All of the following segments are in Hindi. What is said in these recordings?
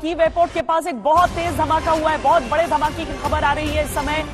कीव एयरपोर्ट के पास एक बहुत तेज धमाका हुआ है। बहुत बड़े धमाके की खबर आ रही है इस समय।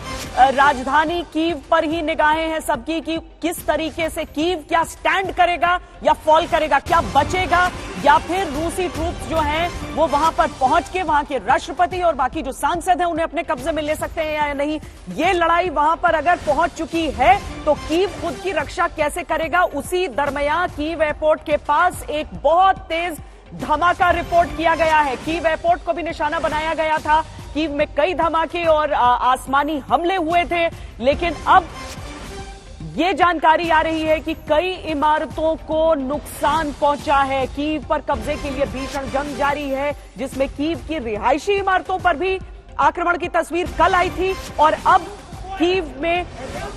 राजधानी कीव पर ही निगाहें हैं सबकी कि किस तरीके से कीव क्या स्टैंड करेगा या फॉल करेगा, क्या बचेगा या फिर रूसी ट्रूप्स जो हैं वो वहां पर पहुंच के वहां के राष्ट्रपति और बाकी जो सांसद हैं उन्हें अपने कब्जे में ले सकते हैं या नहीं। ये लड़ाई वहां पर अगर पहुंच चुकी है तो कीव खुद की रक्षा कैसे करेगा। उसी दरमियान कीव एयरपोर्ट के पास एक बहुत तेज धमाका रिपोर्ट किया गया है। कीव एयरपोर्ट को भी निशाना बनाया गया था। कीव में कई धमाके और आसमानी हमले हुए थे, लेकिन अब ये जानकारी आ रही है कि कई इमारतों को नुकसान पहुंचा है। कीव पर कब्जे के लिए भीषण जंग जारी है, जिसमें कीव की रिहायशी इमारतों पर भी आक्रमण की तस्वीर कल आई थी और अब कीव में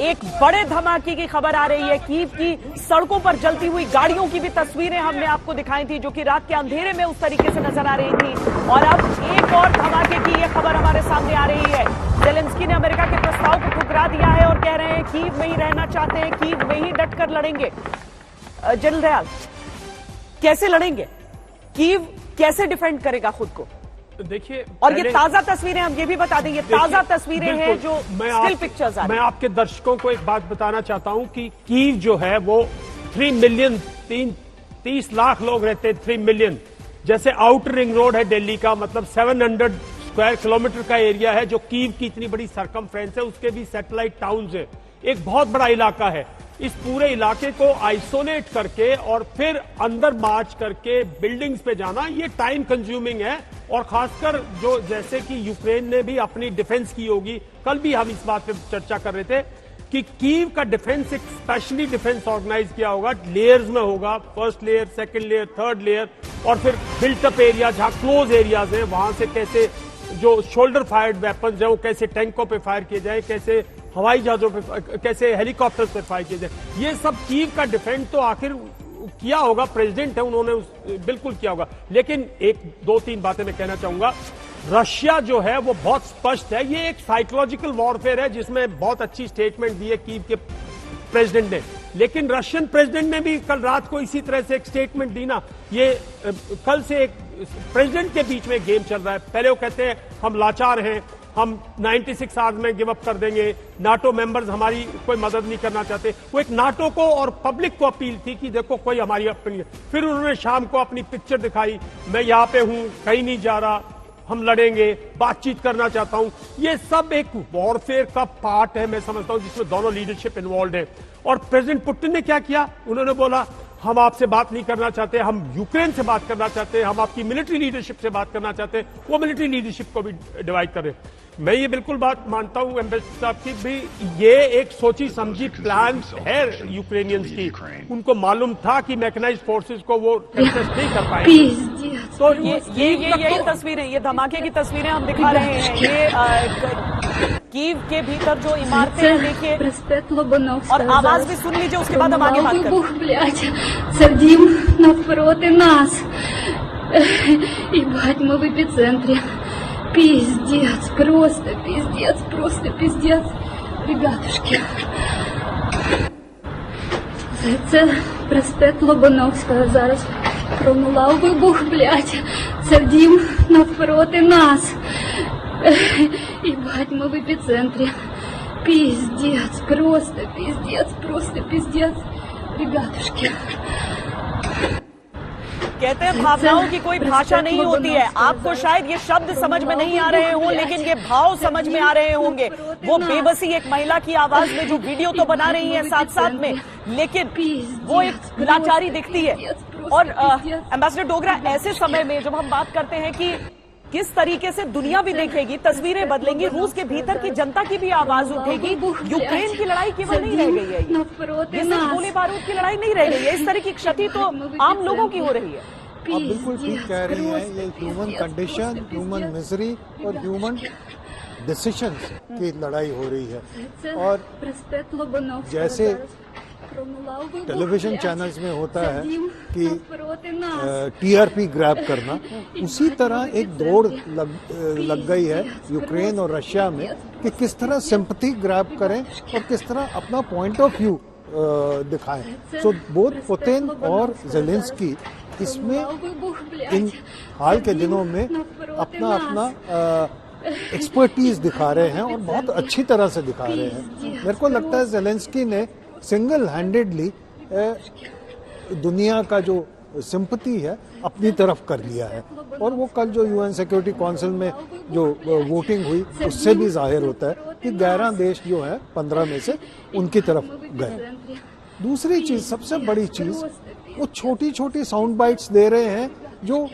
एक बड़े धमाके की खबर आ रही है। कीव की सड़कों पर जलती हुई गाड़ियों की भी तस्वीरें हमने आपको दिखाई थी, जो कि रात के अंधेरे में उस तरीके से नजर आ रही थी। और अब एक और धमाके की यह खबर हमारे सामने आ रही है। ज़ेलेंस्की ने अमेरिका के प्रस्ताव को ठुकरा दिया है और कह रहे हैं कीव में ही रहना चाहते हैं, कीव में ही डटकर लड़ेंगे। जनरल दयाल, कैसे लड़ेंगे? कीव कैसे डिफेंड करेगा खुद को? देखिए, और ये ताजा तस्वीरें, हम ये भी बता दें, ये ताजा तस्वीरें हैं जो स्टिल पिक्चर्स आ रही हैं। मैं आपके दर्शकों को एक बात बताना चाहता हूं कि कीव जो है वो 3 मिलियन 30 लाख लोग रहते हैं। 3 मिलियन जैसे आउटर रिंग रोड है दिल्ली का, मतलब 700 स्क्वायर किलोमीटर का एरिया है जो कीव की इतनी बड़ी सरकमफ्रेंस है। उसके भी सैटेलाइट टाउन्स है, एक बहुत बड़ा इलाका है। इस पूरे इलाके को आइसोलेट करके और फिर अंदर मार्च करके बिल्डिंग्स पे जाना, ये टाइम कंज्यूमिंग है। और खासकर जो जैसे कि यूक्रेन ने भी अपनी डिफेंस की होगी, कल भी हम इस बात पे चर्चा कर रहे थे कि कीव का डिफेंस एक स्पेशली डिफेंस ऑर्गेनाइज किया होगा, लेयर्स में होगा, first layer, second layer, third layer, और फिर बिल्टअप एरिया जहां क्लोज एरियाज हैं वहां से कैसे जो शोल्डर फायर्ड वेपन्स है वो कैसे टैंकों पे फायर किए जाए, कैसे हवाई जहाजों पे, कैसे हेलीकॉप्टर पे फायर किए जाए। ये सब कीव का डिफेंस तो आखिर किया होगा, प्रेसिडेंट है, उन्होंने बिल्कुल किया होगा। लेकिन एक 2-3 बातें मैं कहना चाहूंगा। रशिया जो है वो बहुत स्पष्ट है, ये एक साइकोलॉजिकल वॉरफेयर है जिसमें बहुत अच्छी स्टेटमेंट दी है कीव के प्रेसिडेंट ने। लेकिन रशियन प्रेसिडेंट ने भी कल रात को इसी तरह से एक स्टेटमेंट दी ना। ये कल से एक प्रेसिडेंट के बीच में गेम चल रहा है। पहले वो कहते हैं हम लाचार हैं, हम 96 आवर्स में गिव अप कर देंगे, नाटो मेंबर्स हमारी कोई मदद नहीं करना चाहते। वो एक नाटो को और पब्लिक को अपील थी कि देखो कोई हमारी अपनी। फिर उन्होंने शाम को अपनी पिक्चर दिखाई, मैं यहाँ पे हूं, कहीं नहीं जा रहा, हम लड़ेंगे, बातचीत करना चाहता हूं। ये सब एक वॉरफेयर का पार्ट है, मैं समझता हूं, जिसमें दोनों लीडरशिप इन्वॉल्व है। और प्रेसिडेंट पुतिन ने क्या किया, उन्होंने बोला हम आपसे बात नहीं करना चाहते, हम यूक्रेन से बात करना चाहते हैं, हम आपकी मिलिट्री लीडरशिप से बात करना चाहते हैं। वो मिलिट्री लीडरशिप को भी डिवाइड कर रहे हैं। मैं ये बिल्कुल बात मानता हूं एम्बेसडर साहब की भी, ये एक सोची समझी प्लान है यूक्रेनियंस की। उनको मालूम था कि मैकेनाइज्ड फोर्सेस को वो टेस्ट नहीं कर पाएंगे। तो ये तस्वीरें, ये धमाके की तस्वीरें हम दिखा रहे हैं। ये कीव के भीतर जो इमारतें हैं, देखिए, और आवाज भी सुन लीजिए, उसके बाद हम आगे बात करें। Садим навпроти нас. Ебать, мы в эпицентре. Пиздец, просто пиздец. Ребятушки. Це проспект Лобановського зараз. Пролунав вибух, блядь. Садим навпроти нас. Ебать, мы в эпицентре. Пиздец, просто пиздец. Ребятушки. कहते हैं भावनाओं की कोई भाषा नहीं होती है। आपको शायद ये शब्द समझ में नहीं आ रहे हों, लेकिन ये भाव समझ में आ रहे होंगे। वो बेबसी एक महिला की आवाज में जो वीडियो तो बना रही है साथ साथ में, लेकिन वो एक लाचारी दिखती है। और एम्बेसडर डोगरा, ऐसे समय में जब हम बात करते हैं कि किस तरीके से दुनिया भी देखेगी, तस्वीरें बदलेंगी, रूस के भीतर की जनता की भी आवाज उठेगी। यूक्रेन की लड़ाई केवल नहीं रह गई है, ये सिर्फ गोली बारूद की लड़ाई नहीं रह गई है। इस तरह की क्षति तो आम लोगों की हो रही है। आप बिल्कुल ठीक कह रही हैं। ये ह्यूमन कंडीशन, ह्यूमन मिजरी और ह्यूमन डिसीजंस की लड़ाई हो रही है। और जैसे टेलीविजन चैनल्स में होता है कि टीआरपी ग्रैब करना, उसी तरह एक दौड़ लग गई है यूक्रेन और रशिया में कि किस तरह सिंपैथी ग्रैब करें और किस तरह अपना पॉइंट ऑफ व्यू दिखाएं। सो बोथ पुतिन और ज़ेलेंस्की इसमें Вибух, блядь. इन हाल के दिनों में अपना अपना एक्सपर्टीज दिखा रहे हैं और बहुत अच्छी तरह से दिखा रहे हैं। मेरे को लगता है जेलेंस्की ने सिंगल हैंडेडली दुनिया का जो सिंपैथी है अपनी तरफ कर लिया है, और वो कल जो यूएन सिक्योरिटी काउंसिल में जो वोटिंग हुई उससे भी जाहिर होता है कि 11 देश जो है 15 में से उनकी तरफ गए। दूसरी चीज, सबसे बड़ी चीज, वो छोटी छोटी साउंड बाइट्स दे रहे हैं जो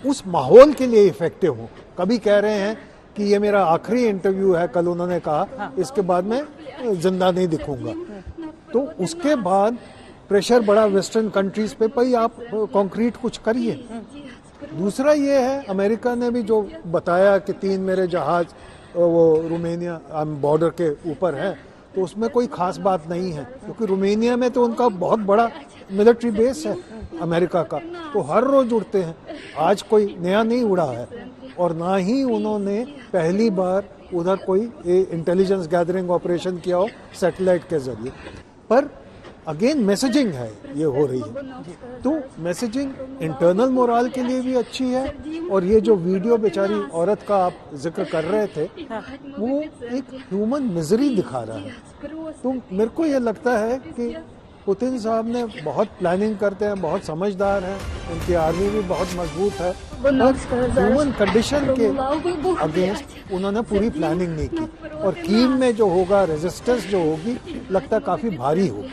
उस माहौल के लिए इफेक्टिव हो। कभी कह रहे हैं कि ये मेरा आखिरी इंटरव्यू है, कल उन्होंने कहा इसके बाद मैं जिंदा नहीं दिखूंगा, तो उसके बाद प्रेशर बड़ा वेस्टर्न कंट्रीज पे, भाई आप कंक्रीट कुछ करिए। दूसरा ये है, अमेरिका ने भी जो बताया कि 3 मेरे जहाज वो रोमानिया बॉर्डर के ऊपर है, तो उसमें कोई खास बात नहीं है, क्योंकि रोमानिया में तो उनका बहुत बड़ा मिलिट्री बेस है अमेरिका का, तो हर रोज उड़ते हैं। आज कोई नया नहीं उड़ा है, और ना ही उन्होंने पहली बार उधर कोई इंटेलिजेंस गैदरिंग ऑपरेशन किया हो सैटेलाइट के जरिए। पर अगेन मैसेजिंग है ये हो रही है, तो मैसेजिंग इंटरनल मोराल के लिए भी अच्छी है। और ये जो वीडियो बेचारी औरत का आप जिक्र कर रहे थे, वो एक ह्यूमन मिजरी दिखा रहा है। तो मेरे को ये लगता है कि पुतिन साहब ने बहुत प्लानिंग करते हैं, बहुत समझदार हैं, उनकी आर्मी भी बहुत मजबूत है, और ह्यूमन कंडीशन के अगेंस्ट उन्होंने पूरी प्लानिंग नहीं की। और कीव में जो होगा, रेजिस्टेंस जो होगी, लगता है काफी भारी होगी।